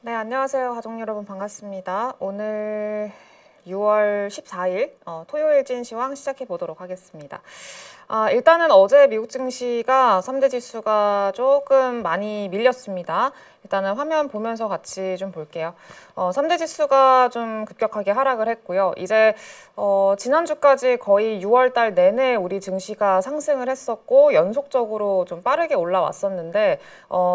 네, 안녕하세요. 가족 여러분 반갑습니다. 오늘 6월 14일 토요일 진시황 시작해 보도록 하겠습니다. 일단은 어제 미국 증시가 3대 지수가 조금 많이 밀렸습니다. 일단은 화면 보면서 같이 좀 볼게요. 3대 지수가 좀 급격하게 하락을 했고요. 이제 지난주까지 거의 6월 달 내내 우리 증시가 상승을 했었고 연속적으로 좀 빠르게 올라왔었는데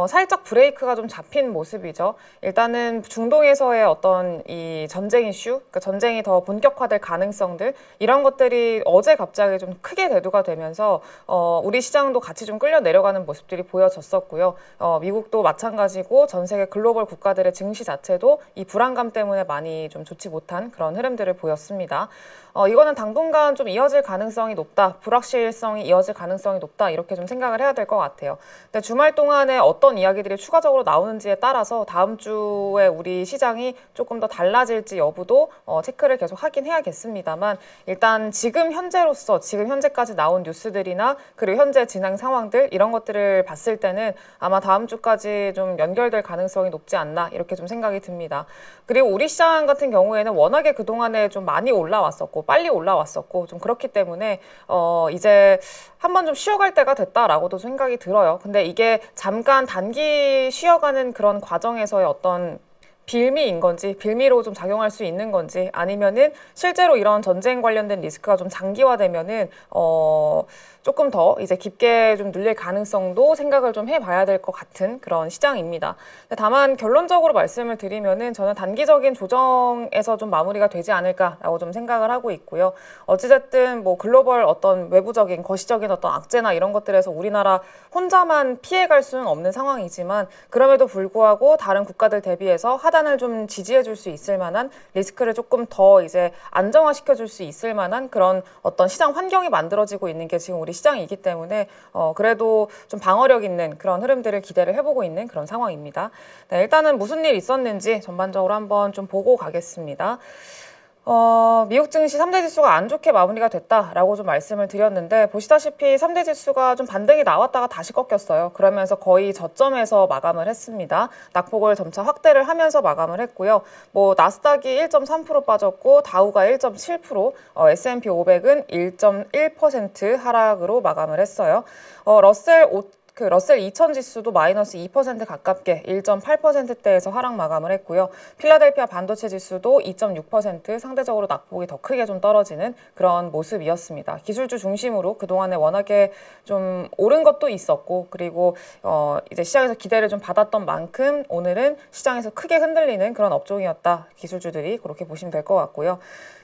살짝 브레이크가 좀 잡힌 모습이죠. 일단은 중동에서의 어떤 이 전쟁 이슈, 그러니까 전쟁이 더 본격화될 가능성들 이런 것들이 어제 갑자기 좀 크게 대두가 되면서 우리 시장도 같이 좀 끌려 내려가는 모습들이 보여졌었고요. 미국도 마찬가지고 전 세계 글로벌 국가들의 증시 자체도 이 불안감 때문에 많이 좀 좋지 못한 그런 흐름들을 보였습니다. 이거는 당분간 좀 이어질 가능성이 높다, 불확실성이 이어질 가능성이 높다 이렇게 좀 생각을 해야 될 것 같아요. 근데 주말 동안에 어떤 이야기들이 추가적으로 나오는지에 따라서 다음 주에 우리 시장이 조금 더 달라질지 여부도 체크를 계속 하긴 해야겠습니다만 일단 지금 현재로서 지금 현재까지 나온 뉴스들이나 그리고 현재 진행 상황들 이런 것들을 봤을 때는 아마 다음 주까지 좀 연결될 가능성이 높지 않나 이렇게 좀 생각이 듭니다. 그리고 우리 시장 같은 경우에는 워낙에 그동안에 좀 많이 올라왔었고 빨리 올라왔었고 좀 그렇기 때문에 이제 한번 좀 쉬어갈 때가 됐다라고도 생각이 들어요. 근데 이게 잠깐 단기 쉬어가는 그런 과정에서의 어떤 빌미인 건지 빌미로 좀 작용할 수 있는 건지 아니면은 실제로 이런 전쟁 관련된 리스크가 좀 장기화되면은 조금 더 이제 깊게 좀 눌릴 가능성도 생각을 좀 해봐야 될 것 같은 그런 시장입니다. 다만 결론적으로 말씀을 드리면은 저는 단기적인 조정에서 좀 마무리가 되지 않을까라고 좀 생각을 하고 있고요. 어찌됐든 뭐 글로벌 어떤 외부적인 거시적인 어떤 악재나 이런 것들에서 우리나라 혼자만 피해갈 수는 없는 상황이지만 그럼에도 불구하고 다른 국가들 대비해서 하단을 좀 지지해 줄 수 있을 만한 리스크를 조금 더 이제 안정화시켜 줄 수 있을 만한 그런 어떤 시장 환경이 만들어지고 있는 게 지금 우리 시장이기 때문에 그래도 좀 방어력 있는 그런 흐름들을 기대를 해보고 있는 그런 상황입니다. 네, 일단은 무슨 일 있었는지 전반적으로 한번 좀 보고 가겠습니다. 미국 증시 3대 지수가 안 좋게 마무리가 됐다라고 좀 말씀을 드렸는데 보시다시피 3대 지수가 좀 반등이 나왔다가 다시 꺾였어요. 그러면서 거의 저점에서 마감을 했습니다. 낙폭을 점차 확대를 하면서 마감을 했고요. 뭐 나스닥이 1.3% 빠졌고 다우가 1.7%, S&P 500은 1.1% 하락으로 마감을 했어요. 러셀 2000 지수도 마이너스 2% 가깝게 1.8%대에서 하락 마감을 했고요. 필라델피아 반도체 지수도 2.6% 상대적으로 낙폭이 더 크게 좀 떨어지는 그런 모습이었습니다. 기술주 중심으로 그동안에 워낙에 좀 오른 것도 있었고 그리고 이제 시장에서 기대를 좀 받았던 만큼 오늘은 시장에서 크게 흔들리는 그런 업종이었다. 기술주들이 그렇게 보시면 될 것 같고요.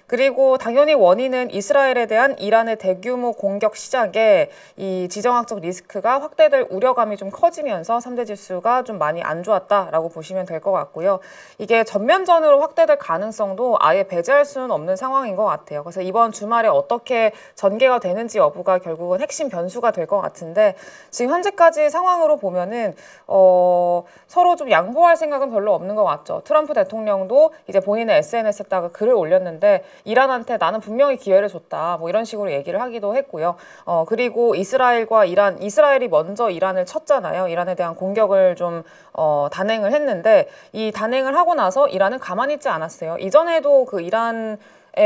그리고 당연히 원인은 이스라엘에 대한 이란의 대규모 공격 시작에 이 지정학적 리스크가 확대될 우려감이 좀 커지면서 3대 지수가 좀 많이 안 좋았다라고 보시면 될 것 같고요. 이게 전면전으로 확대될 가능성도 아예 배제할 수는 없는 상황인 것 같아요. 그래서 이번 주말에 어떻게 전개가 되는지 여부가 결국은 핵심 변수가 될 것 같은데 지금 현재까지 상황으로 보면은 서로 좀 양보할 생각은 별로 없는 것 같죠. 트럼프 대통령도 이제 본인의 SNS에다가 글을 올렸는데 이란한테 나는 분명히 기회를 줬다. 뭐 이런 식으로 얘기를 하기도 했고요. 그리고 이스라엘과 이스라엘이 먼저 이란을 쳤잖아요. 이란에 대한 공격을 좀 단행을 했는데 이 단행을 하고 나서 이란은 가만히 있지 않았어요. 이전에도 그 이란에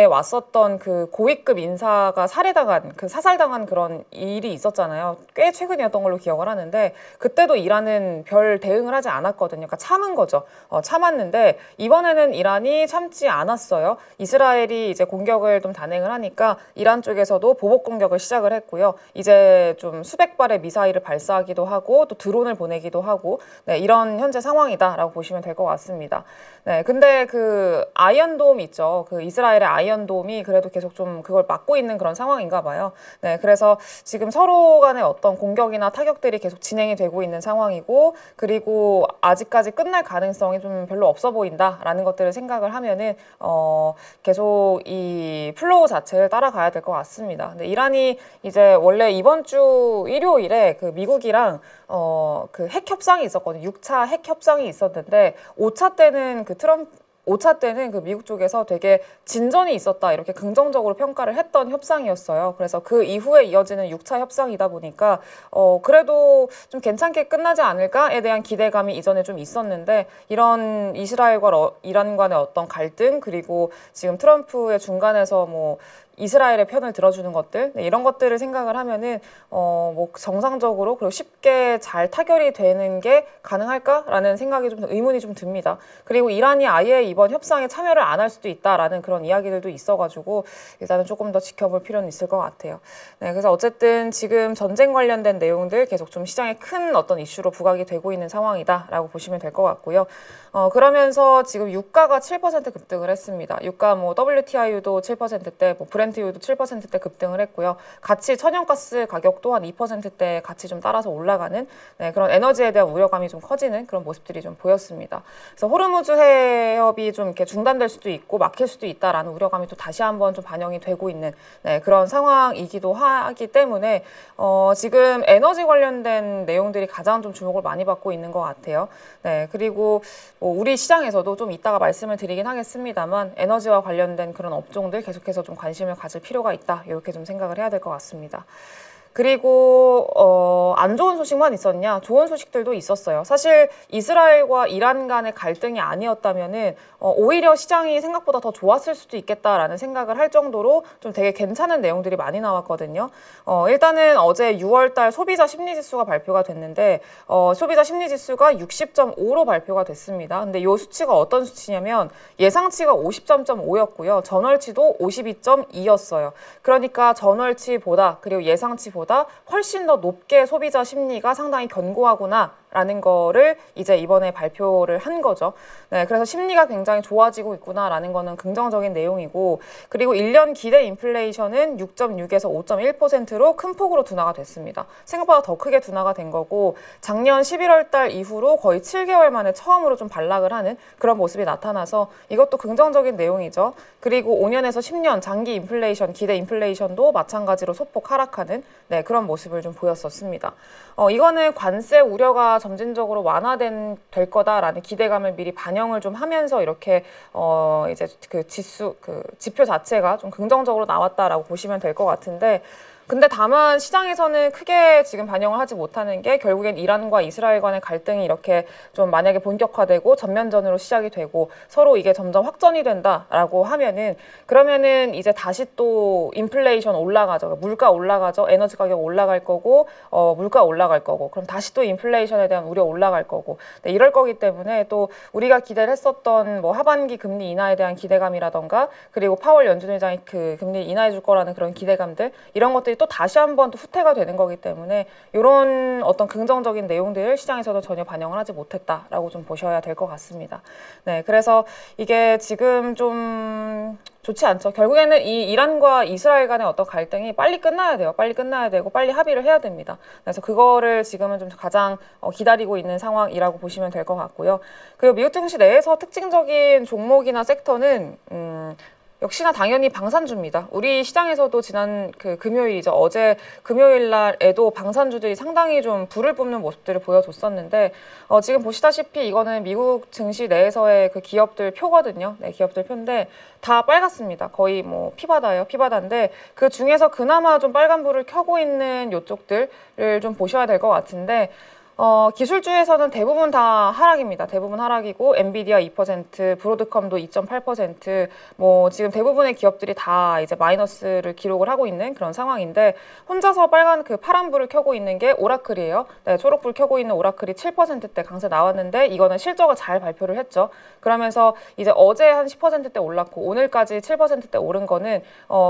왔었던 그 고위급 인사가 사살당한 그런 일이 있었잖아요. 꽤 최근이었던 걸로 기억을 하는데 그때도 이란은 별 대응을 하지 않았거든요. 그러니까 참은 거죠. 참았는데 이번에는 이란이 참지 않았어요. 이스라엘이 이제 공격을 좀 단행을 하니까 이란 쪽에서도 보복 공격을 시작을 했고요. 이제 좀 수백 발의 미사일을 발사하기도 하고 또 드론을 보내기도 하고 네, 이런 현재 상황이다라고 보시면 될 것 같습니다. 네, 근데 그 아이언돔 있죠. 그 이스라엘의 아이언돔이 그래도 계속 좀 그걸 막고 있는 그런 상황인가 봐요. 네, 그래서 지금 서로 간의 어떤 공격이나 타격들이 계속 진행이 되고 있는 상황이고 그리고 아직까지 끝날 가능성이 좀 별로 없어 보인다라는 것들을 생각을 하면은 계속 이 플로우 자체를 따라가야 될 것 같습니다. 근데 이란이 이제 원래 이번 주 일요일에 그 미국이랑 그 핵 협상이 있었거든요. 6차 핵 협상이 있었는데 5차 때는 그 트럼프 5차 때는 그 미국 쪽에서 되게 진전이 있었다 이렇게 긍정적으로 평가를 했던 협상이었어요. 그래서 그 이후에 이어지는 6차 협상이다 보니까 그래도 좀 괜찮게 끝나지 않을까에 대한 기대감이 이전에 좀 있었는데 이런 이스라엘과 이란 간의 어떤 갈등 그리고 지금 트럼프의 중간에서 뭐 이스라엘의 편을 들어주는 것들 이런 것들을 생각을 하면은 뭐 정상적으로 그리고 쉽게 잘 타결이 되는 게 가능할까라는 생각이 좀 의문이 좀 듭니다. 그리고 이란이 아예 이번 협상에 참여를 안 할 수도 있다라는 그런 이야기들도 있어가지고 일단은 조금 더 지켜볼 필요는 있을 것 같아요. 네, 그래서 어쨌든 지금 전쟁 관련된 내용들 계속 좀 시장에 큰 어떤 이슈로 부각이 되고 있는 상황이다라고 보시면 될 것 같고요. 그러면서 지금 유가가 7% 급등을 했습니다. 유가 뭐 WTI유도 7%대, 뭐 브렌트유도 7%대 급등을 했고요. 같이 천연가스 가격 또한 2%대 같이 좀 따라서 올라가는 그런 에너지에 대한 우려감이 좀 커지는 그런 모습들이 좀 보였습니다. 그래서 호르무즈 해협이 좀 이렇게 중단될 수도 있고 막힐 수도 있다라는 우려감이 또 다시 한번 좀 반영이 되고 있는 그런 상황이기도 하기 때문에 지금 에너지 관련된 내용들이 가장 좀 주목을 많이 받고 있는 것 같아요. 네, 그리고 우리 시장에서도 좀 이따가 말씀을 드리긴 하겠습니다만 에너지와 관련된 그런 업종들 계속해서 좀 관심을 가질 필요가 있다. 이렇게 좀 생각을 해야 될 것 같습니다. 그리고 안 좋은 소식만 있었냐? 좋은 소식들도 있었어요. 사실 이스라엘과 이란 간의 갈등이 아니었다면은 오히려 시장이 생각보다 더 좋았을 수도 있겠다라는 생각을 할 정도로 좀 되게 괜찮은 내용들이 많이 나왔거든요. 일단은 어제 6월달 소비자 심리지수가 발표가 됐는데 소비자 심리지수가 60.5로 발표가 됐습니다. 근데 이 수치가 어떤 수치냐면 예상치가 50.5였고요. 전월치도 52.2였어요. 그러니까 전월치보다 그리고 예상치보다 훨씬 더 높게 소비자 심리가 상당히 견고하구나라는 거를 이제 이번에 발표를 한 거죠. 네, 그래서 심리가 굉장히 좋아지고 있구나라는 거는 긍정적인 내용이고 그리고 1년 기대 인플레이션은 6.6에서 5.1%로 큰 폭으로 둔화가 됐습니다. 생각보다 더 크게 둔화가 된 거고 작년 11월 달 이후로 거의 7개월 만에 처음으로 좀 반락을 하는 그런 모습이 나타나서 이것도 긍정적인 내용이죠. 그리고 5년에서 10년 장기 인플레이션, 기대 인플레이션도 마찬가지로 소폭 하락하는 그런 모습을 좀 보였었습니다. 이거는 관세 우려가 점진적으로 완화될 거다라는 기대감을 미리 반영을 좀 하면서 이렇게 이제 그 지표 자체가 좀 긍정적으로 나왔다라고 보시면 될 것 같은데 근데 다만 시장에서는 크게 지금 반영을 하지 못하는 게 결국엔 이란과 이스라엘 간의 갈등이 이렇게 좀 만약에 본격화되고 전면전으로 시작이 되고 서로 이게 점점 확전이 된다라고 하면은 그러면은 이제 다시 또 인플레이션 올라가죠. 물가 올라가죠. 에너지 가격 올라갈 거고 물가 올라갈 거고 그럼 다시 또 인플레이션에 대한 우려 올라갈 거고 이럴 거기 때문에 또 우리가 기대를 했었던 뭐 하반기 금리 인하에 대한 기대감이라던가 그리고 파월 연준 의장이 그 금리 인하해 줄 거라는 그런 기대감들 이런 것들이 또 다시 한번 또 후퇴가 되는 거기 때문에 이런 어떤 긍정적인 내용들을 시장에서도 전혀 반영을 하지 못했다라고 좀 보셔야 될 것 같습니다. 네, 그래서 이게 지금 좀 좋지 않죠. 결국에는 이 이란과 이스라엘 간의 어떤 갈등이 빨리 끝나야 돼요. 빨리 끝나야 되고 빨리 합의를 해야 됩니다. 그래서 그거를 지금은 좀 가장 기다리고 있는 상황이라고 보시면 될 것 같고요. 그리고 미국 증시 내에서 특징적인 종목이나 섹터는 역시나 당연히 방산주입니다. 우리 시장에서도 지난 그 금요일이죠. 어제 금요일 날에도 방산주들이 상당히 좀 불을 뿜는 모습들을 보여줬었는데 지금 보시다시피 이거는 미국 증시 내에서의 그 기업들 표거든요. 네, 기업들 표인데 다 빨갛습니다. 거의 뭐 피바다예요. 피바다인데 그 중에서 그나마 좀 빨간불을 켜고 있는 요쪽들을 좀 보셔야 될 것 같은데 기술주에서는 대부분 다 하락입니다. 대부분 하락이고 엔비디아 2%, 브로드컴도 2.8%, 뭐 지금 대부분의 기업들이 다 이제 마이너스를 기록을 하고 있는 그런 상황인데 혼자서 빨간 그 파란불을 켜고 있는 게 오라클이에요. 네, 초록불 켜고 있는 오라클이 7%대 강세 나왔는데 이거는 실적을 잘 발표를 했죠. 그러면서 이제 어제 한 10%대 올랐고 오늘까지 7%대 오른 거는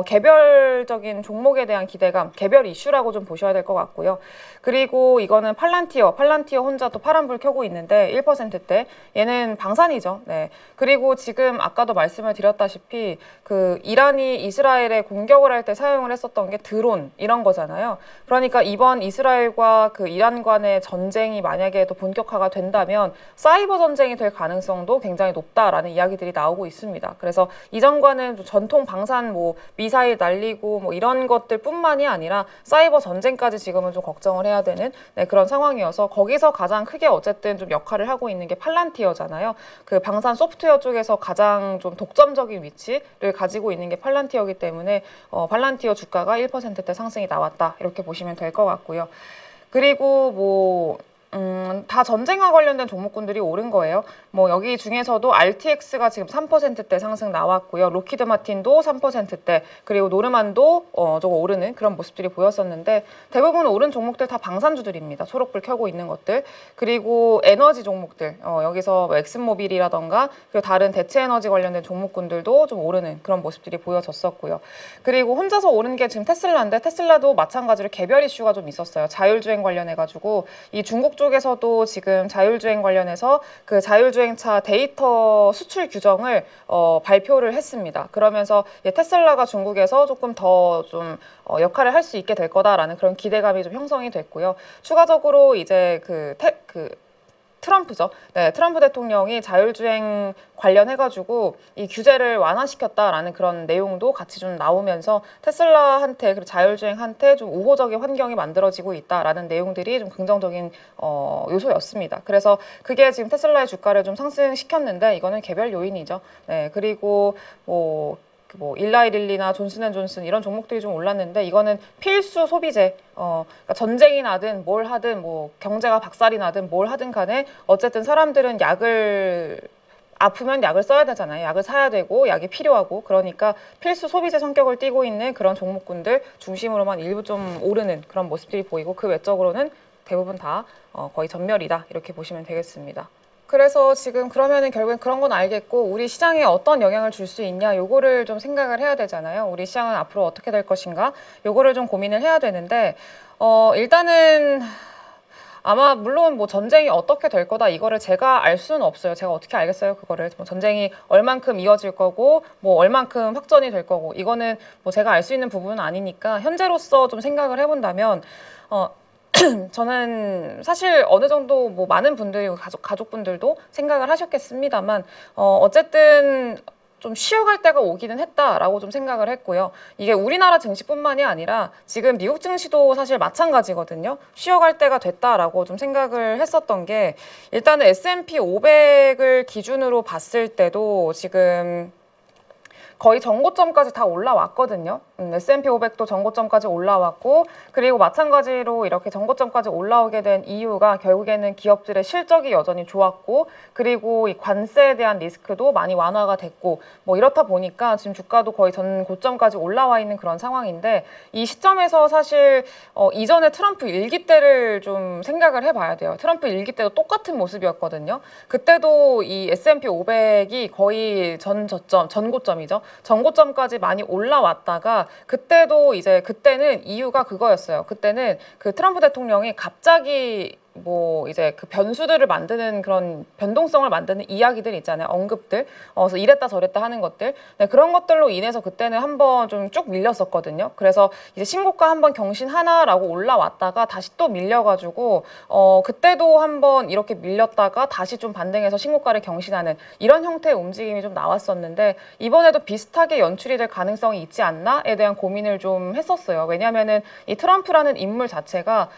개별적인 종목에 대한 기대감, 개별 이슈라고 좀 보셔야 될 것 같고요. 그리고 이거는 팔란티어 혼자 또 파란불 켜고 있는데 1%대 얘는 방산이죠. 네. 그리고 지금 아까도 말씀을 드렸다시피 그 이란이 이스라엘에 공격을 할 때 사용을 했었던 게 드론 이런 거잖아요. 그러니까 이번 이스라엘과 그 이란 간의 전쟁이 만약에 또 본격화가 된다면 사이버 전쟁이 될 가능성도 굉장히 높다라는 이야기들이 나오고 있습니다. 그래서 이전과는 전통 방산 뭐 미사일 날리고 뭐 이런 것들뿐만이 아니라 사이버 전쟁까지 지금은 좀 걱정을 해야 되는 그런 상황이어서 그래서 거기서 가장 크게 어쨌든 좀 역할을 하고 있는 게 팔란티어잖아요. 그 방산 소프트웨어 쪽에서 가장 좀 독점적인 위치를 가지고 있는 게 팔란티어이기 때문에 팔란티어 주가가 1%대 상승이 나왔다. 이렇게 보시면 될 것 같고요. 그리고 다 전쟁과 관련된 종목군들이 오른 거예요. 뭐 여기 중에서도 RTX가 지금 3%대 상승 나왔고요. 로키드 마틴도 3%대, 그리고 노르만도 저거 오르는 그런 모습들이 보였었는데 대부분 오른 종목들 다 방산주들입니다. 초록불 켜고 있는 것들. 그리고 에너지 종목들, 여기서 뭐 엑슨모빌이라던가 그리고 다른 대체 에너지 관련된 종목군들도 좀 오르는 그런 모습들이 보여졌었고요. 그리고 혼자서 오른 게 지금 테슬라인데 테슬라도 마찬가지로 개별 이슈가 좀 있었어요. 자율주행 관련해가지고 이 중국 쪽에서도 지금 자율주행 관련해서 그 자율주행차 데이터 수출 규정을 발표를 했습니다. 그러면서 테슬라가 중국에서 조금 더 좀 역할을 할 수 있게 될 거다라는 그런 기대감이 좀 형성이 됐고요. 추가적으로 이제 트럼프죠. 네, 트럼프 대통령이 자율주행 관련해가지고 이 규제를 완화시켰다라는 그런 내용도 같이 좀 나오면서 테슬라한테 그리고 자율주행한테 좀 우호적인 환경이 만들어지고 있다라는 내용들이 좀 긍정적인 요소였습니다. 그래서 그게 지금 테슬라의 주가를 좀 상승시켰는데 이거는 개별 요인이죠. 네, 그리고 일라이릴리나 존슨앤존슨 이런 종목들이 좀 올랐는데 이거는 필수 소비재, 그러니까 전쟁이 나든 뭘 하든 뭐 경제가 박살이 나든 뭘 하든 간에 어쨌든 사람들은 아프면 약을 써야 되잖아요. 약을 사야 되고 약이 필요하고 그러니까 필수 소비재 성격을 띠고 있는 그런 종목군들 중심으로만 일부 좀 오르는 그런 모습들이 보이고 그 외적으로는 대부분 다 거의 전멸이다 이렇게 보시면 되겠습니다. 그래서 지금 그러면은 결국엔 그런 건 알겠고 우리 시장에 어떤 영향을 줄 수 있냐 요거를 좀 생각을 해야 되잖아요. 우리 시장은 앞으로 어떻게 될 것인가 요거를 좀 고민을 해야 되는데 일단은 아마 물론 뭐 전쟁이 어떻게 될 거다 이거를 제가 알 수는 없어요. 제가 어떻게 알겠어요? 그거를 뭐 전쟁이 얼만큼 이어질 거고 뭐 얼만큼 확전이 될 거고 이거는 뭐 제가 알 수 있는 부분은 아니니까 현재로서 좀 생각을 해본다면 저는 사실 어느 정도 뭐 많은 분들이 가족분들도 생각을 하셨겠습니다만 어쨌든 좀 쉬어갈 때가 오기는 했다라고 좀 생각을 했고요. 이게 우리나라 증시뿐만이 아니라 지금 미국 증시도 사실 마찬가지거든요. 쉬어갈 때가 됐다라고 좀 생각을 했었던 게 일단은 S&P 500을 기준으로 봤을 때도 지금 거의 전고점까지 다 올라왔거든요. S&P 500도 전고점까지 올라왔고 그리고 마찬가지로 이렇게 전고점까지 올라오게 된 이유가 결국에는 기업들의 실적이 여전히 좋았고 그리고 이 관세에 대한 리스크도 많이 완화가 됐고 뭐 이렇다 보니까 지금 주가도 거의 전 고점까지 올라와 있는 그런 상황인데 이 시점에서 사실 이전에 트럼프 일기 때를 좀 생각을 해봐야 돼요. 트럼프 일기 때도 똑같은 모습이었거든요. 그때도 이 S&P 500이 거의 전고점이죠. 전고점까지 많이 올라왔다가 그때는 이유가 그거였어요. 그때는 그 트럼프 대통령이 갑자기 뭐 이제 그 변수들을 만드는 그런 변동성을 만드는 이야기들 있잖아요. 언급들. 그래서 이랬다 저랬다 하는 것들. 네, 그런 것들로 인해서 그때는 한번 좀 쭉 밀렸었거든요. 그래서 이제 신고가 한번 경신하나라고 올라왔다가 다시 또 밀려가지고 그때도 한번 이렇게 밀렸다가 다시 좀 반등해서 신고가를 경신하는 이런 형태의 움직임이 좀 나왔었는데 이번에도 비슷하게 연출이 될 가능성이 있지 않나에 대한 고민을 좀 했었어요. 왜냐하면은 이 트럼프라는 인물 자체가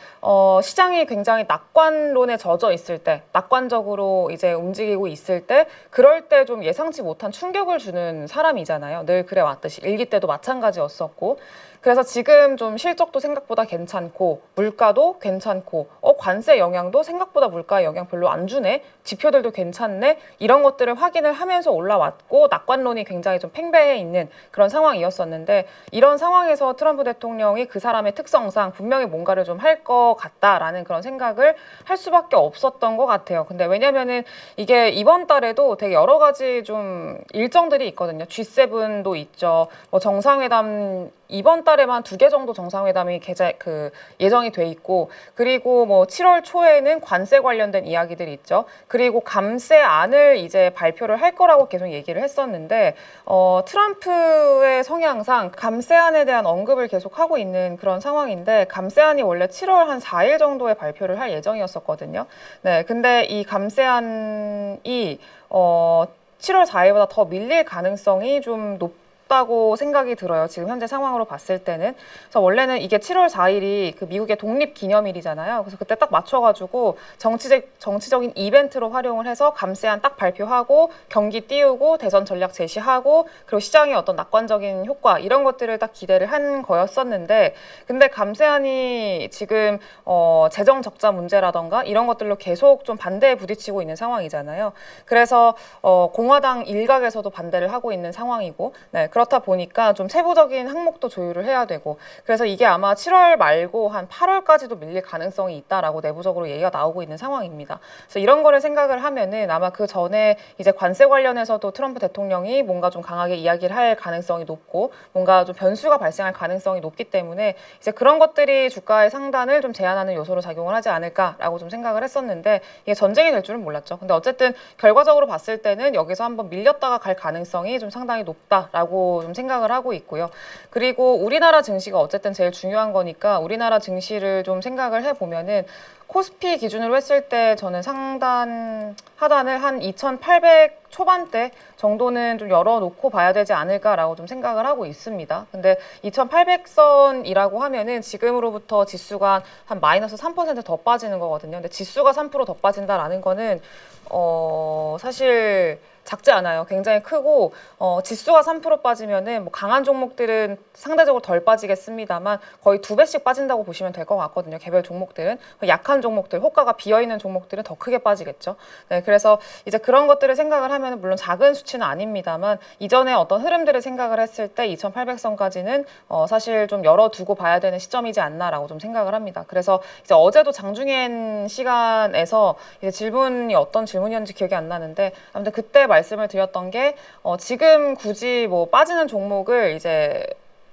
시장이 굉장히 낙관론에 젖어 있을 때, 낙관적으로 이제 움직이고 있을 때, 그럴 때 좀 예상치 못한 충격을 주는 사람이잖아요. 늘 그래 왔듯이. 일기 때도 마찬가지였었고. 그래서 지금 좀 실적도 생각보다 괜찮고, 물가도 괜찮고, 관세 영향도 생각보다 물가에 영향 별로 안 주네? 지표들도 괜찮네? 이런 것들을 확인을 하면서 올라왔고, 낙관론이 굉장히 좀 팽배해 있는 그런 상황이었었는데, 이런 상황에서 트럼프 대통령이 그 사람의 특성상 분명히 뭔가를 좀 할 것 같다라는 그런 생각을 할 수밖에 없었던 것 같아요. 근데 왜냐면은 이게 이번 달에도 되게 여러 가지 좀 일정들이 있거든요. G7도 있죠. 뭐 정상회담 이번 달에만 2개 정도 정상회담이 예정이 돼 있고 그리고 뭐 7월 초에는 관세 관련된 이야기들이 있죠. 그리고 감세안을 이제 발표를 할 거라고 계속 얘기를 했었는데 트럼프의 성향상 감세안에 대한 언급을 계속 하고 있는 그런 상황인데 감세안이 원래 7월 한 4일 정도에 발표를 할 예정이었었거든요. 네, 근데 이 감세안이 7월 4일보다 더 밀릴 가능성이 좀 높다고 생각이 들어요. 지금 현재 상황으로 봤을 때는. 그래서 원래는 이게 7월 4일이 그 미국의 독립기념일이잖아요. 그래서 그때 딱 맞춰가지고 정치적인 이벤트로 활용을 해서 감세안 딱 발표하고 경기 띄우고 대선 전략 제시하고 그리고 시장의 어떤 낙관적인 효과 이런 것들을 딱 기대를 한 거였었는데 근데 감세안이 지금 재정 적자 문제라던가 이런 것들로 계속 좀 반대에 부딪히고 있는 상황이잖아요. 그래서 공화당 일각에서도 반대를 하고 있는 상황이고 네, 그렇다 보니까 좀 세부적인 항목도 조율을 해야 되고 그래서 이게 아마 7월 말고 한 8월까지도 밀릴 가능성이 있다라고 내부적으로 얘기가 나오고 있는 상황입니다. 그래서 이런 거를 생각을 하면은 아마 그 전에 이제 관세 관련해서도 트럼프 대통령이 뭔가 좀 강하게 이야기를 할 가능성이 높고 뭔가 좀 변수가 발생할 가능성이 높기 때문에 이제 그런 것들이 주가의 상단을 좀 제한하는 요소로 작용을 하지 않을까라고 좀 생각을 했었는데 이게 전쟁이 될 줄은 몰랐죠. 근데 어쨌든 결과적으로 봤을 때는 여기서 한번 밀렸다가 갈 가능성이 좀 상당히 높다라고 좀 생각을 하고 있고요. 그리고 우리나라 증시가 어쨌든 제일 중요한 거니까 우리나라 증시를 좀 생각을 해보면은 코스피 기준으로 했을 때 저는 하단을 한 2,800 초반대 정도는 좀 열어놓고 봐야 되지 않을까라고 좀 생각을 하고 있습니다. 근데 2,800선이라고 하면은 지금으로부터 지수가 한 마이너스 3% 더 빠지는 거거든요. 근데 지수가 3%더 빠진다라는 거는 사실 작지 않아요. 굉장히 크고 지수가 3% 빠지면은 뭐 강한 종목들은 상대적으로 덜 빠지겠습니다만 거의 2배씩 빠진다고 보시면 될 것 같거든요. 개별 종목들은 약한 종목들, 호가가 비어 있는 종목들은 더 크게 빠지겠죠. 네, 그래서 이제 그런 것들을 생각을 하면 물론 작은 수치는 아닙니다만 이전에 어떤 흐름들을 생각을 했을 때 2,800선까지는 사실 좀 열어두고 봐야 되는 시점이지 않나라고 좀 생각을 합니다. 그래서 이제 어제도 장중엔 시간에서 이제 질문이 어떤 질문이었는지 기억이 안 나는데 아무튼 그때 말씀을 드렸던 게 지금 굳이 뭐 빠지는 종목을 이제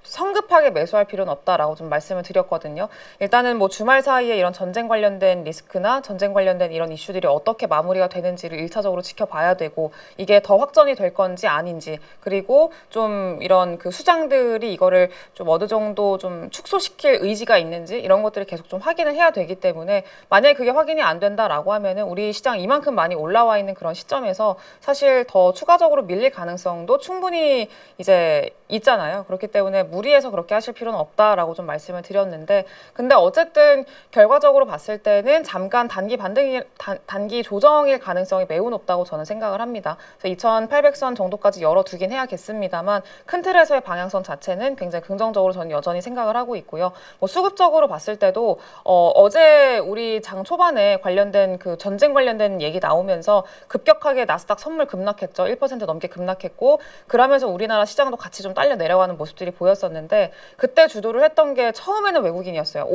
성급하게 매수할 필요는 없다라고 좀 말씀을 드렸거든요. 일단은 뭐 주말 사이에 이런 전쟁 관련된 리스크나 전쟁 관련된 이런 이슈들이 어떻게 마무리가 되는지를 1차적으로 지켜봐야 되고 이게 더 확전이 될 건지 아닌지 그리고 좀 이런 그 수장들이 이거를 좀 어느 정도 좀 축소시킬 의지가 있는지 이런 것들을 계속 좀 확인을 해야 되기 때문에 만약에 그게 확인이 안 된다라고 하면은 우리 시장 이만큼 많이 올라와 있는 그런 시점에서 사실 더 추가적으로 밀릴 가능성도 충분히 이제 있잖아요. 그렇기 때문에 무리해서 그렇게 하실 필요는 없다라고 좀 말씀을 드렸는데 근데 어쨌든 결과적으로 봤을 때는 잠깐 단기 조정일 가능성이 매우 높다고 저는 생각을 합니다. 그래서 2,800선 정도까지 열어두긴 해야겠습니다만 큰 틀에서의 방향성 자체는 굉장히 긍정적으로 저는 여전히 생각을 하고 있고요. 뭐 수급적으로 봤을 때도 어제 우리 장 초반에 관련된 그 전쟁 관련된 얘기 나오면서 급격하게 나스닥 선물 급락했죠. 1% 넘게 급락했고 그러면서 우리나라 시장도 같이 좀 딸려 내려가는 모습들이 보였었는데 그때 주도를 했던 게 처음에는 외국인이었어요.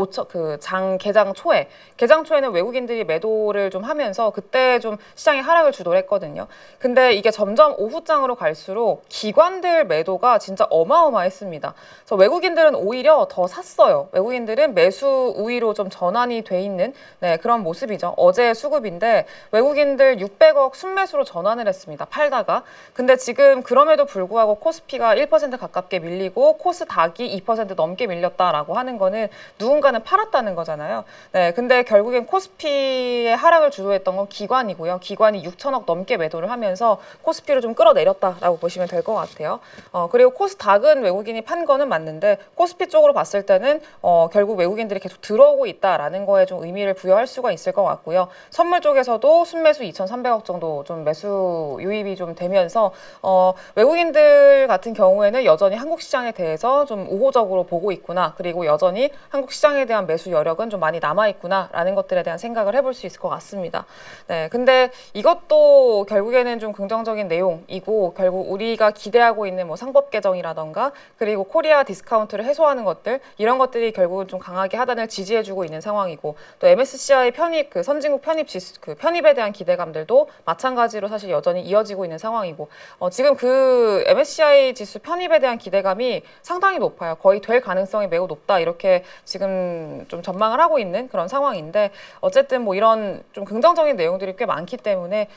개장 초에는 외국인들이 매도를 좀 하면서 그때 좀 시장의 하락을 주도를 했거든요. 근데 이게 점점 오후장으로 갈수록 기관들 매도가 진짜 어마어마했습니다. 그래서 외국인들은 오히려 더 샀어요. 외국인들은 매수 우위로 좀 전환이 돼 있는 그런 모습이죠. 어제 수급인데 외국인들 600억 순매수로 전환을 했습니다. 팔다가. 근데 지금 그럼에도 불구하고 코스피가 1% 가깝게 밀리고 코스닥이 2% 넘게 밀렸다라고 하는 거는 누군가는 팔았다는 거잖아요. 네, 근데 결국엔 코스피의 하락을 주도했던 건 기관이고요. 기관이 6천억 넘게 매도를 하면서 코스피를 좀 끌어내렸다라고 보시면 될 것 같아요. 그리고 코스닥은 외국인이 판 거는 맞는데 코스피 쪽으로 봤을 때는 결국 외국인들이 계속 들어오고 있다라는 거에 좀 의미를 부여할 수가 있을 것 같고요. 선물 쪽에서도 순매수 2,300억 정도 좀 매수 유입이 좀 되면서 외국인들 같은 경우에는 여전히 한국 시장에 대해서 좀 우호적으로 보고 있구나. 그리고 여전히 한국 시장에 대한 매수 여력은 좀 많이 남아있구나라는 것들에 대한 생각을 해볼 수 있을 것 같습니다. 네, 근데 이것도 결국에는 좀 긍정적인 내용이고 결국 우리가 기대하고 있는 뭐 상법 개정이라던가 그리고 코리아 디스카운트를 해소하는 것들 이런 것들이 결국은 좀 강하게 하단을 지지해주고 있는 상황이고 또 MSCI 편입 그 선진국 편입 지수 그 편입에 대한 기대감들도 마찬가지로 사실 여전히 이어지고 있는 상황이고 지금 그 MSCI 지수 편입에 대한 기대감이 상당히 높아요. 거의 될 가능성이 매우 높다. 이렇게 지금 좀 전망을 하고 있는 그런 상황인데 어쨌든 뭐 이런 좀 긍정적인 내용들이 꽤 많기 때문에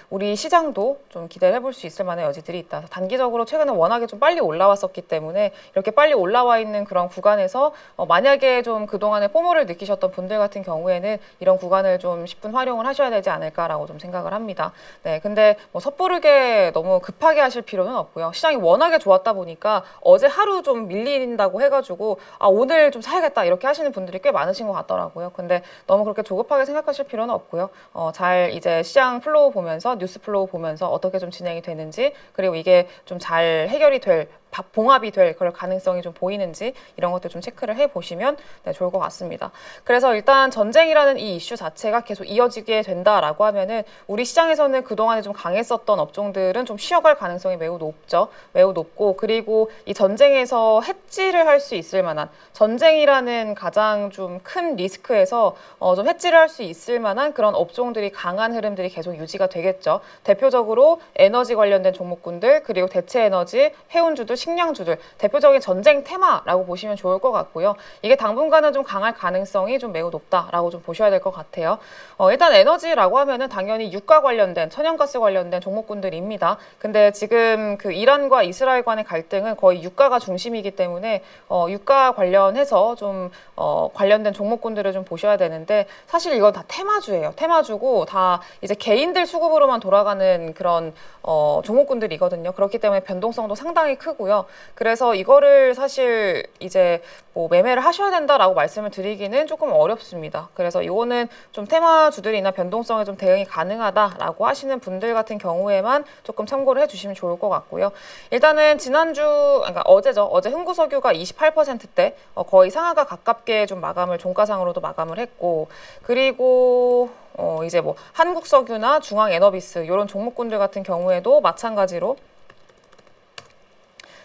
우리 시장도 좀 기대를 해볼 수 있을 만한 여지들이 있다. 단기적으로 최근에 워낙에 좀 빨리 올라왔었기 때문에 이렇게 빨리 올라와 있는 그런 구간에서 만약에 좀 그동안에 포모를 느끼셨던 분들 같은 경우에는 이런 구간을 좀 10분 활용을 하셔야 되지 않을까라고 좀 생각을 합니다. 네, 근데 뭐 섣부르게 너무 급하게 하실 필요는 없고요. 시장이 워낙에 좋았다 보니까 어제 하루 좀 밀린다고 해가지고 오늘 좀 사야겠다 이렇게 하시는 분들이 꽤 많으신 것 같더라고요. 근데 너무 그렇게 조급하게 생각하실 필요는 없고요. 잘 이제 시장 플로우 보면서 뉴스 플로우 보면서 어떻게 좀 진행이 되는지 그리고 이게 좀 잘 해결이 될 봉합이 될 그럴 가능성이 좀 보이는지 이런 것들 좀 체크를 해보시면 네, 좋을 것 같습니다. 그래서 일단 전쟁이라는 이 이슈 자체가 계속 이어지게 된다라고 하면은 우리 시장에서는 그동안에 좀 강했었던 업종들은 좀 쉬어갈 가능성이 매우 높죠. 매우 높고 그리고 이 전쟁에서 해지를 할 수 있을 만한 전쟁이라는 가장 좀 큰 리스크에서 좀 해지를 할 수 있을 만한 그런 업종들이 강한 흐름들이 계속 유지가 되겠죠. 대표적으로 에너지 관련된 종목군들 그리고 대체 에너지, 해운주들 식량주들 대표적인 전쟁 테마라고 보시면 좋을 것 같고요. 이게 당분간은 좀 강할 가능성이 좀 매우 높다라고 좀 보셔야 될 것 같아요. 일단 에너지라고 하면은 당연히 유가 관련된 천연가스 관련된 종목군들입니다. 근데 지금 그 이란과 이스라엘 간의 갈등은 거의 유가가 중심이기 때문에 유가 관련해서 좀 관련된 종목군들을 좀 보셔야 되는데 사실 이건 다 테마주예요. 테마주고 다 이제 개인들 수급으로만 돌아가는 그런 종목군들이거든요. 그렇기 때문에 변동성도 상당히 크고요. 그래서 이거를 사실 이제 뭐 매매를 하셔야 된다라고 말씀을 드리기는 조금 어렵습니다. 그래서 이거는 좀 테마주들이나 변동성에 좀 대응이 가능하다라고 하시는 분들 같은 경우에만 조금 참고를 해주시면 좋을 것 같고요. 일단은 지난주, 그러니까 어제죠. 어제 흥구석유가 28%대 거의 상하가 가깝게 좀 마감을 종가상으로도 마감을 했고 그리고 이제 뭐 한국석유나 중앙에너비스 이런 종목군들 같은 경우에도 마찬가지로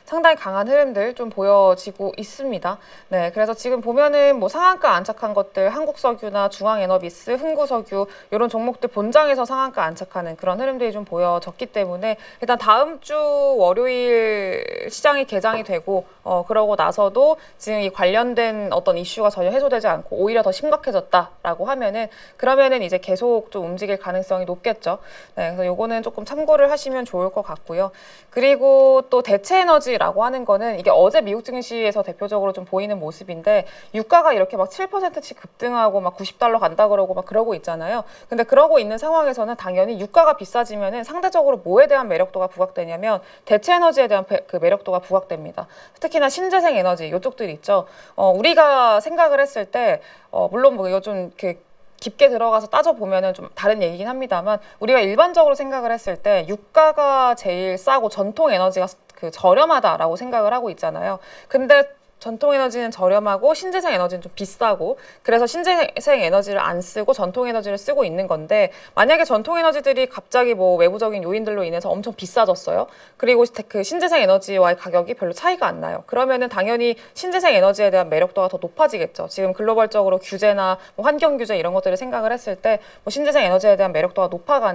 상당히 강한 흐름들 좀 보여지고 있습니다. 네, 그래서 지금 보면은 뭐 상한가 안착한 것들 한국석유나 중앙에너비스, 흥구석유 이런 종목들 본장에서 상한가 안착하는 그런 흐름들이 좀 보여졌기 때문에 일단 다음 주 월요일 시장이 개장이 되고 그러고 나서도 지금 이 관련된 어떤 이슈가 전혀 해소되지 않고 오히려 더 심각해졌다라고 하면은 그러면은 이제 계속 좀 움직일 가능성이 높겠죠. 네, 그래서 요거는 조금 참고를 하시면 좋을 것 같고요. 그리고 또 대체 에너지 라고 하는 거는 이게 어제 미국 증시에서 대표적으로 좀 보이는 모습인데 유가가 이렇게 막 7%씩 급등하고 막 $90 간다 그러고 막 그러고 있잖아요. 근데 그러고 있는 상황에서는 당연히 유가가 비싸지면은 상대적으로 뭐에 대한 매력도가 부각되냐면 대체 에너지에 대한 그 매력도가 부각됩니다. 특히나 신재생 에너지 이쪽들 있죠. 우리가 생각을 했을 때 물론 뭐 이거 좀 이렇게 깊게 들어가서 따져보면은 좀 다른 얘기긴 합니다만 우리가 일반적으로 생각을 했을 때 유가가 제일 싸고 전통 에너지가 그 저렴하다라고 생각을 하고 있잖아요. 근데 전통 에너지는 저렴하고 신재생 에너지는 좀 비싸고 그래서 신재생 에너지를 안 쓰고 전통 에너지를 쓰고 있는 건데 만약에 전통 에너지들이 갑자기 뭐 외부적인 요인들로 인해서 엄청 비싸졌어요. 그리고 그 신재생 에너지와의 가격이 별로 차이가 안 나요. 그러면은 당연히 신재생 에너지에 대한 매력도가 더 높아지겠죠. 지금 글로벌적으로 규제나 뭐 환경 규제 이런 것들을 생각을 했을 때 뭐 신재생 에너지에 대한 매력도가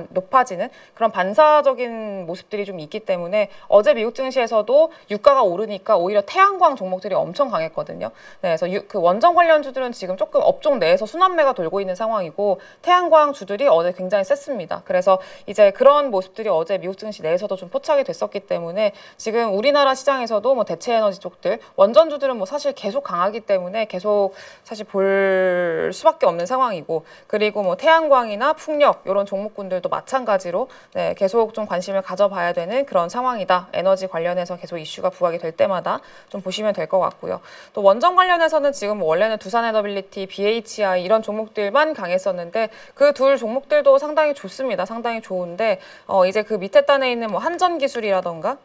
높아지는 그런 반사적인 모습들이 좀 있기 때문에 어제 미국 증시에서도 유가가 오르니까 오히려 태양광 종목들이 엄청 강했거든요. 네, 그래서 그 원전 관련주들은 지금 조금 업종 내에서 순환매가 돌고 있는 상황이고 태양광 주들이 어제 굉장히 셌습니다. 그래서 이제 그런 모습들이 어제 미국 증시 내에서도 좀 포착이 됐었기 때문에 지금 우리나라 시장에서도 뭐 대체 에너지 쪽들 원전주들은 뭐 사실 계속 강하기 때문에 계속 사실 볼 수밖에 없는 상황이고 그리고 뭐 태양광이나 풍력 이런 종목군들도 마찬가지로 네, 계속 좀 관심을 가져봐야 되는 그런 상황이다. 에너지 관련해서 계속 이슈가 부각이 될 때마다 좀 보시면 될 것 같고요. 또 원전 관련해서는 지금 원래는 두산에너빌리티, BHI 이런 종목들만 강했었는데 그 둘 종목들도 상당히 좋습니다. 상당히 좋은데 이제 그 밑에 단에 있는 뭐 한전기술이라던가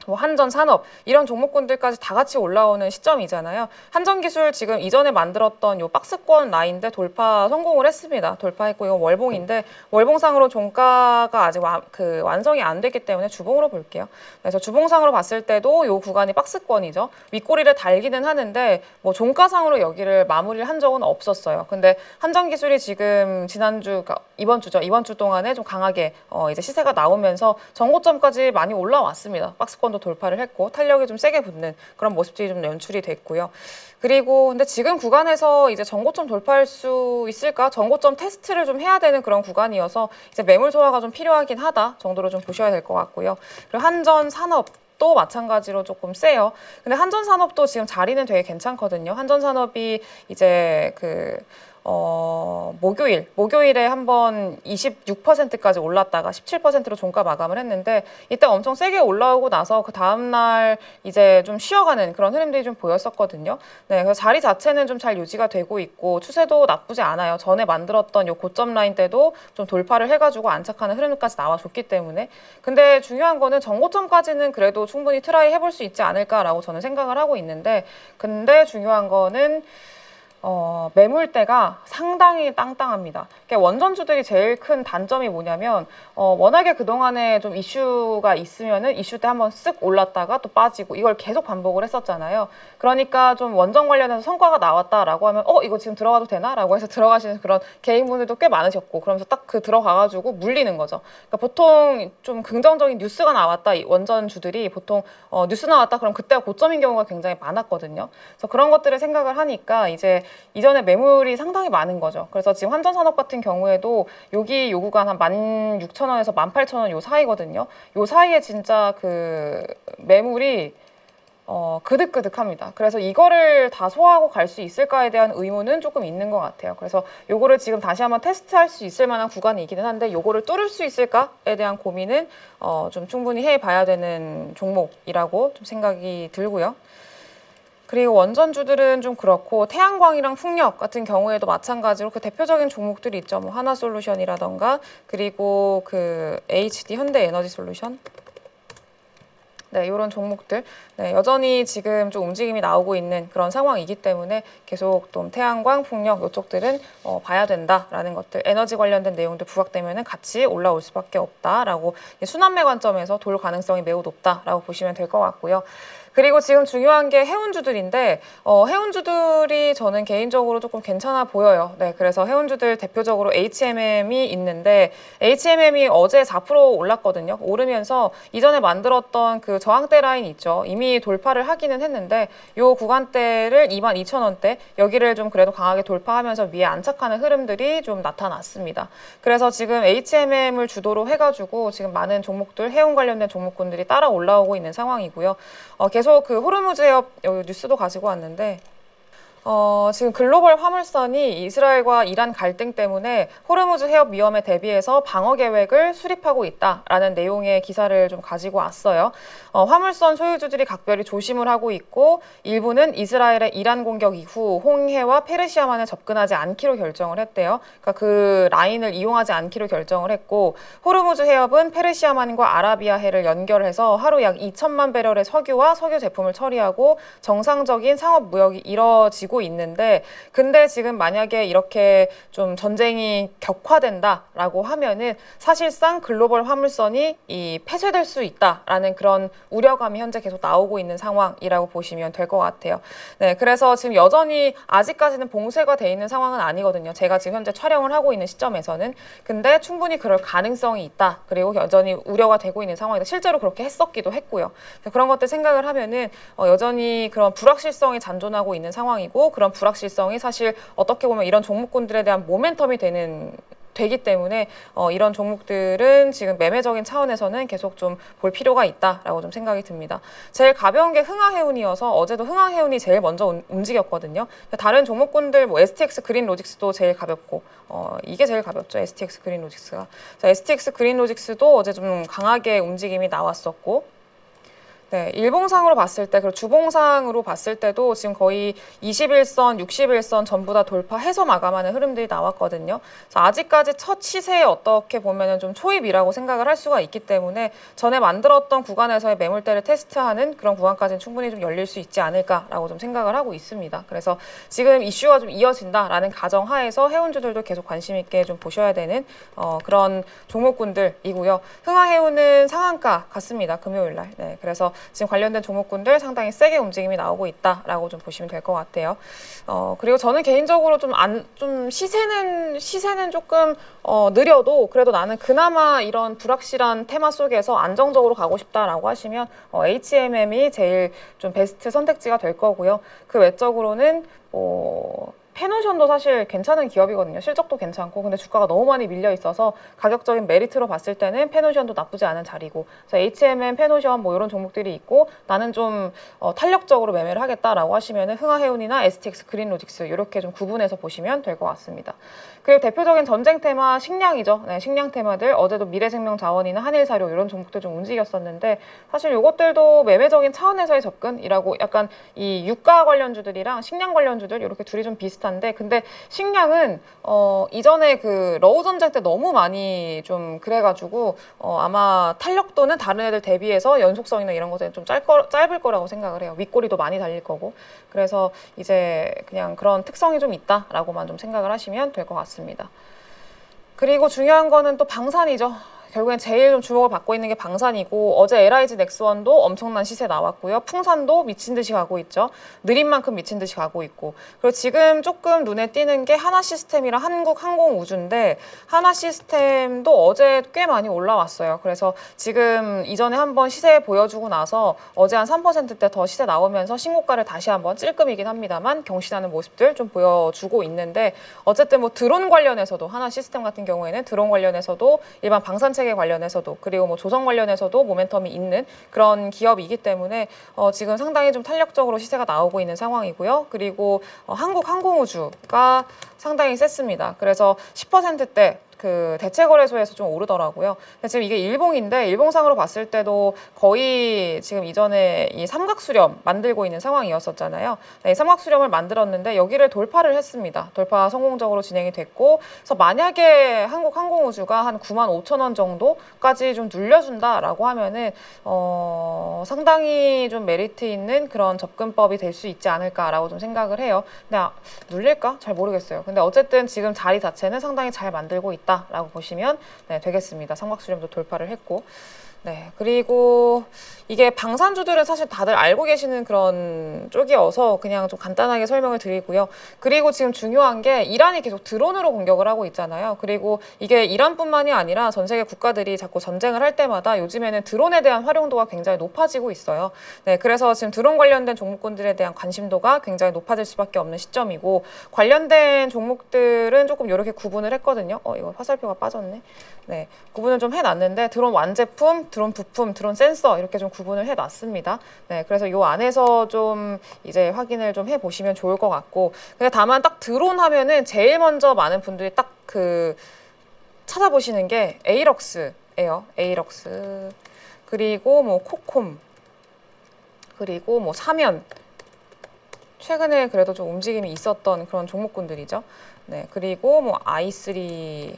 뭐 한전산업 이런 종목군들까지 다 같이 올라오는 시점이잖아요. 한전기술 지금 이전에 만들었던 요 박스권 라인대 돌파 성공을 했습니다. 돌파했고 이건 월봉인데 월봉상으로 종가가 아직 완성이 안 됐기 때문에 주봉으로 볼게요. 그래서 주봉상으로 봤을 때도 요 구간이 박스권이죠. 윗꼬리를 달기는 하는데 뭐 종가상으로 여기를 마무리를 한 적은 없었어요. 근데 한전기술이 지금 지난주 이번 주 동안에 좀 강하게 이제 시세가 나오면서 전고점까지 많이 올라왔습니다. 박스권도 정도 돌파를 했고 탄력이 좀 세게 붙는 그런 모습들이 좀 연출이 됐고요. 그리고 근데 지금 구간에서 이제 전고점 돌파할 수 있을까? 전고점 테스트를 좀 해야 되는 그런 구간이어서 이제 매물 소화가 좀 필요하긴 하다 정도로 좀 보셔야 될 것 같고요. 그리고 한전산업 또 마찬가지로 조금 세요. 근데 한전산업도 지금 자리는 되게 괜찮거든요. 한전산업이 이제 목요일에 한번 26%까지 올랐다가 17%로 종가 마감을 했는데 이때 엄청 세게 올라오고 나서 그 다음날 이제 좀 쉬어가는 그런 흐름들이 좀 보였었거든요. 네, 그래서 자리 자체는 좀 잘 유지가 되고 있고 추세도 나쁘지 않아요. 전에 만들었던 요 고점 라인 때도 좀 돌파를 해가지고 안착하는 흐름까지 나와줬기 때문에. 근데 중요한 거는 전고점까지는 그래도 충분히 트라이 해볼 수 있지 않을까라고 저는 생각을 하고 있는데, 근데 중요한 거는 매물대가 상당히 땅땅합니다. 그러니까 원전주들이 제일 큰 단점이 뭐냐면 워낙에 그동안에 좀 이슈가 있으면은 이슈 때 한번 쓱 올랐다가 또 빠지고 이걸 계속 반복을 했었잖아요. 그러니까 좀 원전 관련해서 성과가 나왔다라고 하면 이거 지금 들어가도 되나? 라고 해서 들어가시는 그런 개인분들도 꽤 많으셨고, 그러면서 딱 들어가가지고 물리는 거죠. 그러니까 보통 좀 긍정적인 뉴스가 나왔다, 이 원전주들이 보통 뉴스 나왔다 그럼 그때가 고점인 경우가 굉장히 많았거든요. 그래서 그런 것들을 생각을 하니까 이제 이전에 매물이 상당히 많은 거죠. 그래서 지금 한전산업 같은 경우에도 여기 요 구간 한 16,000원에서 18,000원 요 사이거든요. 요 사이에 진짜 그 매물이 그득그득합니다. 그래서 이거를 다 소화하고 갈 수 있을까에 대한 의문은 조금 있는 것 같아요. 그래서 요거를 지금 다시 한번 테스트할 수 있을 만한 구간이기는 한데 요거를 뚫을 수 있을까에 대한 고민은 좀 충분히 해봐야 되는 종목이라고 좀 생각이 들고요. 그리고 원전주들은 좀 그렇고 태양광이랑 풍력 같은 경우에도 마찬가지로 그 대표적인 종목들이 있죠. 뭐 하나솔루션이라던가 그리고 그 HD 현대에너지솔루션. 네, 이런 종목들 여전히 지금 좀 움직임이 나오고 있는 그런 상황이기 때문에 계속 좀 태양광, 풍력 이쪽들은 봐야 된다라는 것들, 에너지 관련된 내용들 부각되면은 같이 올라올 수밖에 없다라고, 순환매 관점에서 돌 가능성이 매우 높다라고 보시면 될 것 같고요. 그리고 지금 중요한 게 해운주들인데 해운주들이 저는 개인적으로 조금 괜찮아 보여요. 네, 그래서 해운주들 대표적으로 HMM이 있는데 HMM이 어제 4% 올랐거든요. 오르면서 이전에 만들었던 그 저항대 라인 있죠. 이미 돌파를 하기는 했는데 요 구간대를 22,000원대 여기를 좀 그래도 강하게 돌파하면서 위에 안착하는 흐름들이 좀 나타났습니다. 그래서 지금 HMM을 주도로 해가지고 지금 많은 종목들, 해운 관련된 종목군들이 따라 올라오고 있는 상황이고요. 계속 그 호르무즈 해협 뉴스도 가지고 왔는데 지금 글로벌 화물선이 이스라엘과 이란 갈등 때문에 호르무즈 해협 위험에 대비해서 방어 계획을 수립하고 있다라는 내용의 기사를 좀 가지고 왔어요. 화물선 소유주들이 각별히 조심을 하고 있고 일부는 이스라엘의 이란 공격 이후 홍해와 페르시아만에 접근하지 않기로 결정을 했대요. 그러니까 그 라인을 이용하지 않기로 결정을 했고, 호르무즈 해협은 페르시아만과 아라비아해를 연결해서 하루 약 2천만 배럴의 석유와 석유 제품을 처리하고 정상적인 상업 무역이 이뤄지고 있는데, 근데 지금 만약에 이렇게 좀 전쟁이 격화된다라고 하면은 사실상 글로벌 화물선이 폐쇄될 수 있다라는 그런 우려감이 현재 계속 나오고 있는 상황이라고 보시면 될 것 같아요. 네, 그래서 지금 여전히 아직까지는 봉쇄가 돼 있는 상황은 아니거든요. 제가 지금 현재 촬영을 하고 있는 시점에서는. 근데 충분히 그럴 가능성이 있다. 그리고 여전히 우려가 되고 있는 상황이다. 실제로 그렇게 했었기도 했고요. 그런 것들 생각을 하면은 여전히 그런 불확실성이 잔존하고 있는 상황이고, 그런 불확실성이 사실 어떻게 보면 이런 종목군들에 대한 모멘텀이 되기 때문에 이런 종목들은 지금 매매적인 차원에서는 계속 좀 볼 필요가 있다라고 좀 생각이 듭니다. 제일 가벼운 게 흥하해운이어서 어제도 흥하해운이 제일 먼저 움직였거든요. 다른 종목군들 뭐 STX 그린로직스도 제일 가볍고 이게 제일 가볍죠. STX 그린로직스가. STX 그린로직스도 어제 좀 강하게 움직임이 나왔었고, 네, 일봉상으로 봤을 때, 그리고 주봉상으로 봤을 때도 지금 거의 21선, 61선 전부 다 돌파해서 마감하는 흐름들이 나왔거든요. 그래서 아직까지 첫 시세에 어떻게 보면은 좀 초입이라고 생각을 할 수가 있기 때문에 전에 만들었던 구간에서의 매물대를 테스트하는 그런 구간까지는 충분히 좀 열릴 수 있지 않을까라고 좀 생각을 하고 있습니다. 그래서 지금 이슈가 좀 이어진다라는 가정하에서 해운주들도 계속 관심 있게 좀 보셔야 되는 그런 종목군들이고요. 흥하해운은 상한가 같습니다. 금요일 날. 네, 그래서 지금 관련된 종목군들 상당히 세게 움직임이 나오고 있다라고 좀 보시면 될 것 같아요. 그리고 저는 개인적으로 좀 시세는 조금 느려도 그래도 나는 그나마 이런 불확실한 테마 속에서 안정적으로 가고 싶다라고 하시면 HMM이 제일 좀 베스트 선택지가 될 거고요. 그 외적으로는 페노션도 사실 괜찮은 기업이거든요. 실적도 괜찮고 근데 주가가 너무 많이 밀려 있어서 가격적인 메리트로 봤을 때는 페노션도 나쁘지 않은 자리고, 그래서 HMM, 페노션 뭐 이런 종목들이 있고 나는 좀 탄력적으로 매매를 하겠다라고 하시면은 흥하해운이나 STX, 그린로직스 이렇게 좀 구분해서 보시면 될 것 같습니다. 그리고 대표적인 전쟁 테마 식량이죠. 네, 식량 테마들 어제도 미래생명자원이나 한일사료 이런 종목들 좀 움직였었는데 사실 이것들도 매매적인 차원에서의 접근이라고, 약간 이 유가 관련주들이랑 식량 관련주들 이렇게 둘이 좀 비슷한데, 근데 식량은 이전에 그 러우 전쟁 때 너무 많이 좀 그래가지고 아마 탄력도는 다른 애들 대비해서 연속성이나 이런 것들은 좀 짧을 거라고 생각을 해요. 윗꼬리도 많이 달릴 거고. 그래서 이제 그냥 그런 특성이 좀 있다라고만 좀 생각을 하시면 될 것 같습니다. 그리고 중요한 거는 또 방산이죠. 결국엔 제일 좀 주목을 받고 있는 게 방산이고, 어제 LIG 넥스원도 엄청난 시세 나왔고요. 풍산도 미친 듯이 가고 있죠. 느린 만큼 미친 듯이 가고 있고, 그리고 지금 조금 눈에 띄는 게 하나시스템이랑 한국항공우주인데, 하나시스템도 어제 꽤 많이 올라왔어요. 그래서 지금 이전에 한번 시세 보여주고 나서 어제 한 3%대 더 시세 나오면서 신고가를 다시 한번 찔끔이긴 합니다만 경신하는 모습들 좀 보여주고 있는데, 어쨌든 뭐 드론 관련해서도, 하나시스템 같은 경우에는 드론 관련해서도 일반 방산체 관련해서도, 그리고 뭐 조성 관련해서도 모멘텀이 있는 그런 기업이기 때문에 지금 상당히 좀 탄력적으로 시세가 나오고 있는 상황이고요. 그리고 한국항공우주가 상당히 셌습니다. 그래서 10%대 그 대체거래소에서 좀 오르더라고요. 근데 지금 이게 일봉인데 일봉상으로 봤을 때도 거의 지금 이전에 이 삼각수렴 만들고 있는 상황이었었잖아요. 네, 삼각수렴을 만들었는데 여기를 돌파를 했습니다. 돌파 성공적으로 진행이 됐고, 그래서 만약에 한국항공우주가 한 95,000원 정도까지 좀 눌려준다라고 하면은 상당히 좀 메리트 있는 그런 접근법이 될 수 있지 않을까라고 좀 생각을 해요. 근데 눌릴까? 잘 모르겠어요. 근데 어쨌든 지금 자리 자체는 상당히 잘 만들고 있다라고 보시면 되겠습니다. 삼각수렴도 돌파를 했고. 네, 그리고 이게 방산주들은 사실 다들 알고 계시는 그런 쪽이어서 그냥 좀 간단하게 설명을 드리고요. 그리고 지금 중요한 게 이란이 계속 드론으로 공격을 하고 있잖아요. 그리고 이게 이란뿐만이 아니라 전 세계 국가들이 자꾸 전쟁을 할 때마다 요즘에는 드론에 대한 활용도가 굉장히 높아지고 있어요. 네, 그래서 지금 드론 관련된 종목군들에 대한 관심도가 굉장히 높아질 수밖에 없는 시점이고, 관련된 종목들은 조금 이렇게 구분을 했거든요. 이거 화살표가 빠졌네. 네, 구분을 좀 해놨는데 드론 완제품, 드론 부품, 드론 센서 이렇게 좀 구분을 해놨습니다. 네, 그래서 요 안에서 좀 이제 확인을 좀 해보시면 좋을 것 같고, 근데 다만 딱 드론 하면은 제일 먼저 많은 분들이 딱 그 찾아보시는 게 에이럭스예요. 에이럭스, 그리고 뭐 코콤, 그리고 뭐 사면, 최근에 그래도 좀 움직임이 있었던 그런 종목군들이죠. 네, 그리고 뭐 i3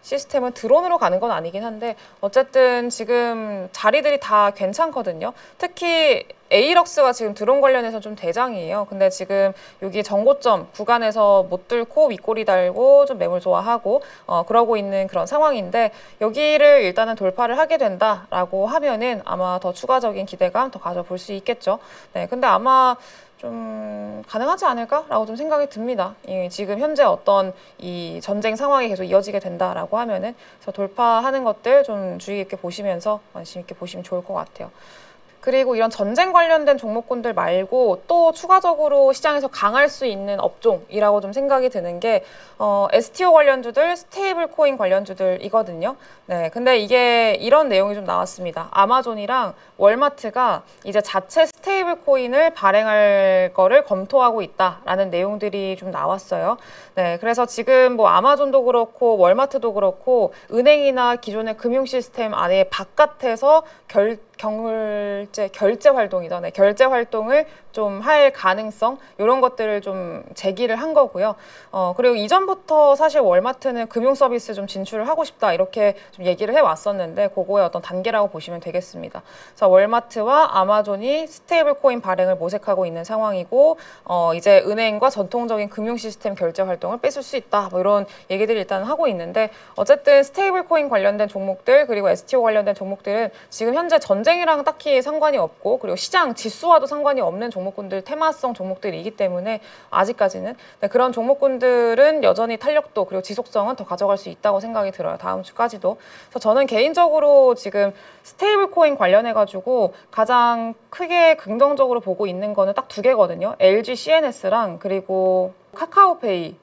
시스템은 드론으로 가는 건 아니긴 한데 어쨌든 지금 자리들이 다 괜찮거든요. 특히 에이럭스가 지금 드론 관련해서 좀 대장이에요. 근데 지금 여기 정고점 구간에서 못 뚫고 윗꼬리 달고 좀 매물 좋아하고 그러고 있는 그런 상황인데, 여기를 일단은 돌파를 하게 된다라고 하면은 아마 더 추가적인 기대감 더 가져볼 수 있겠죠. 네, 근데 아마 좀 가능하지 않을까라고 좀 생각이 듭니다. 지금 현재 어떤 이 전쟁 상황이 계속 이어지게 된다라고 하면은, 그래서 돌파하는 것들 좀 주의 깊게 보시면서 관심 있게 보시면 좋을 것 같아요. 그리고 이런 전쟁 관련된 종목군들 말고 또 추가적으로 시장에서 강할 수 있는 업종이라고 좀 생각이 드는 게 STO 관련주들, 스테이블 코인 관련주들이거든요. 네, 근데 이게 이런 내용이 좀 나왔습니다. 아마존이랑 월마트가 이제 자체 스테이블 코인을 발행할 거를 검토하고 있다라는 내용들이 좀 나왔어요. 네, 그래서 지금 뭐 아마존도 그렇고 월마트도 그렇고 은행이나 기존의 금융 시스템 안에 바깥에서 결제 활동이죠. 네, 결제 활동을 좀 할 가능성, 이런 것들을 좀 제기를 한 거고요. 그리고 이전부터 사실 월마트는 금융 서비스 좀 진출을 하고 싶다 이렇게 좀 얘기를 해왔었는데, 그거의 어떤 단계라고 보시면 되겠습니다. 그래서 월마트와 아마존이 스테이블 코인 발행을 모색하고 있는 상황이고, 이제 은행과 전통적인 금융 시스템 결제 활동을 뺏을 수 있다, 뭐 이런 얘기들을 일단 하고 있는데, 어쨌든 스테이블 코인 관련된 종목들 그리고 STO 관련된 종목들은 지금 현재 전쟁 전쟁이랑 딱히 상관이 없고 그리고 시장 지수와도 상관이 없는 종목군들, 테마성 종목들이기 때문에 아직까지는 그런 종목군들은 여전히 탄력도 그리고 지속성은 더 가져갈 수 있다고 생각이 들어요. 다음 주까지도. 그래서 저는 개인적으로 지금 스테이블 코인 관련해가지고 가장 크게 긍정적으로 보고 있는 거는 딱 두 개거든요. LG CNS랑 그리고 카카오페이.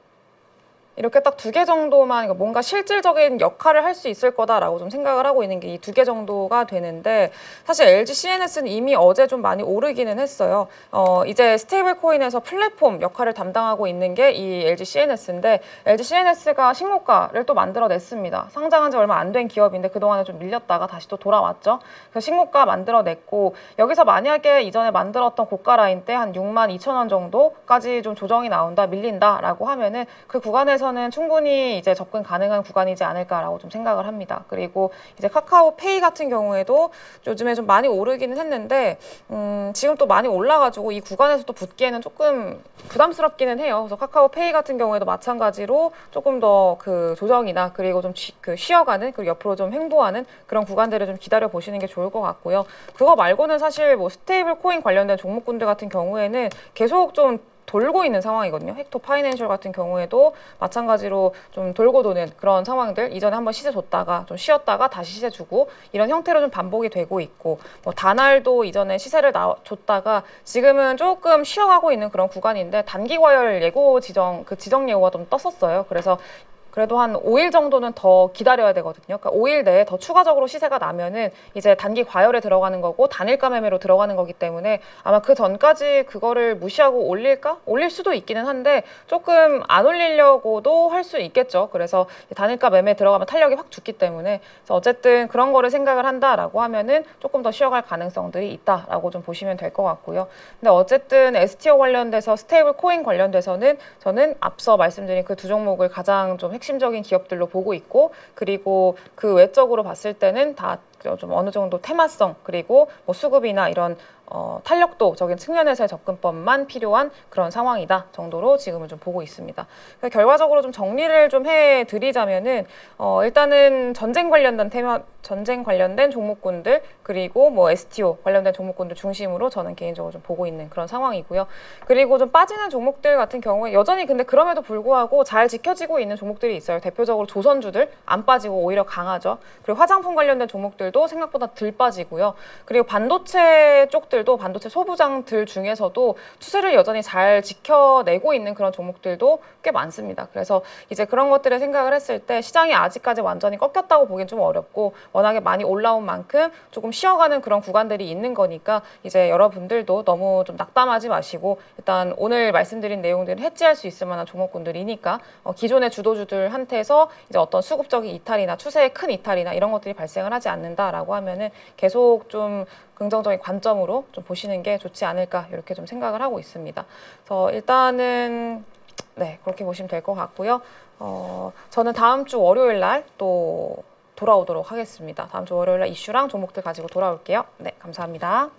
이렇게 딱 두 개 정도만 뭔가 실질적인 역할을 할 수 있을 거다라고 좀 생각을 하고 있는 게 이 두 개 정도가 되는데 사실 LG CNS는 이미 어제 좀 많이 오르기는 했어요. 이제 스테이블 코인에서 플랫폼 역할을 담당하고 있는 게 이 LG CNS인데 LG CNS가 신고가를 또 만들어냈습니다. 상장한 지 얼마 안 된 기업인데 그동안에 좀 밀렸다가 다시 또 돌아왔죠. 그래서 신고가 만들어냈고 여기서 만약에 이전에 만들었던 고가 라인 때 한 62,000원 정도까지 좀 조정이 나온다, 밀린다라고 하면은 그 구간에서 는 충분히 이제 접근 가능한 구간이지 않을까라고 좀 생각을 합니다. 그리고 이제 카카오페이 같은 경우에도 요즘에 좀 많이 오르기는 했는데 지금 또 많이 올라가지고 이 구간에서 또 붙기에는 조금 부담스럽기는 해요. 그래서 카카오페이 같은 경우에도 마찬가지로 조금 더 그 조정이나 그리고 좀 쉬어가는 그리고 옆으로 좀 횡보하는 그런 구간들을 좀 기다려 보시는 게 좋을 것 같고요. 그거 말고는 사실 뭐 스테이블 코인 관련된 종목군들 같은 경우에는 계속 좀 돌고 있는 상황이거든요. 헥토 파이낸셜 같은 경우에도 마찬가지로 좀 돌고 도는 그런 상황들 이전에 한번 시세 줬다가 좀 쉬었다가 다시 시세 주고 이런 형태로 좀 반복이 되고 있고 뭐 다날도 이전에 시세를 줬다가 지금은 조금 쉬어가고 있는 그런 구간인데 단기 과열 예고 지정 그 지정 예고가 좀 떴었어요. 그래서 그래도 한 5일 정도는 더 기다려야 되거든요. 그러니까 5일 내에 더 추가적으로 시세가 나면은 이제 단기 과열에 들어가는 거고 단일가 매매로 들어가는 거기 때문에 아마 그 전까지 그거를 무시하고 올릴까? 올릴 수도 있기는 한데 조금 안 올리려고도 할 수 있겠죠. 그래서 단일가 매매 들어가면 탄력이 확 죽기 때문에 그래서 어쨌든 그런 거를 생각을 한다라고 하면은 조금 더 쉬어갈 가능성들이 있다라고 좀 보시면 될 것 같고요. 근데 어쨌든 STO 관련돼서 스테이블 코인 관련돼서는 저는 앞서 말씀드린 그 두 종목을 가장 좀 핵심적인 기업들로 보고 있고 그리고 그 외적으로 봤을 때는 다 좀 어느 정도 테마성 그리고 뭐 수급이나 이런 탄력도적인 측면에서의 접근법만 필요한 그런 상황이다 정도로 지금은 좀 보고 있습니다. 그러니까 결과적으로 좀 정리를 좀 해드리자면은 일단은 전쟁 관련된 종목군들 그리고 뭐 STO 관련된 종목군들 중심으로 저는 개인적으로 좀 보고 있는 그런 상황이고요. 그리고 좀 빠지는 종목들 같은 경우에 여전히 근데 그럼에도 불구하고 잘 지켜지고 있는 종목들이 있어요. 대표적으로 조선주들 안 빠지고 오히려 강하죠. 그리고 화장품 관련된 종목들도 생각보다 덜 빠지고요. 그리고 반도체 쪽들도 반도체 소부장들 중에서도 추세를 여전히 잘 지켜내고 있는 그런 종목들도 꽤 많습니다. 그래서 이제 그런 것들을 생각을 했을 때 시장이 아직까지 완전히 꺾였다고 보기엔 좀 어렵고 워낙에 많이 올라온 만큼 조금 쉬어가는 그런 구간들이 있는 거니까 이제 여러분들도 너무 좀 낙담하지 마시고 일단 오늘 말씀드린 내용들은 해지할 수 있을 만한 종목군들이니까 기존의 주도주들한테서 이제 어떤 수급적인 이탈이나 추세의 큰 이탈이나 이런 것들이 발생을 하지 않는다라고 하면은 계속 좀 긍정적인 관점으로 좀 보시는 게 좋지 않을까 이렇게 좀 생각을 하고 있습니다. 그래서 일단은 네 그렇게 보시면 될 것 같고요. 저는 다음 주 월요일 날 또 돌아오도록 하겠습니다. 다음 주 월요일 날 이슈랑 종목들 가지고 돌아올게요. 네, 감사합니다.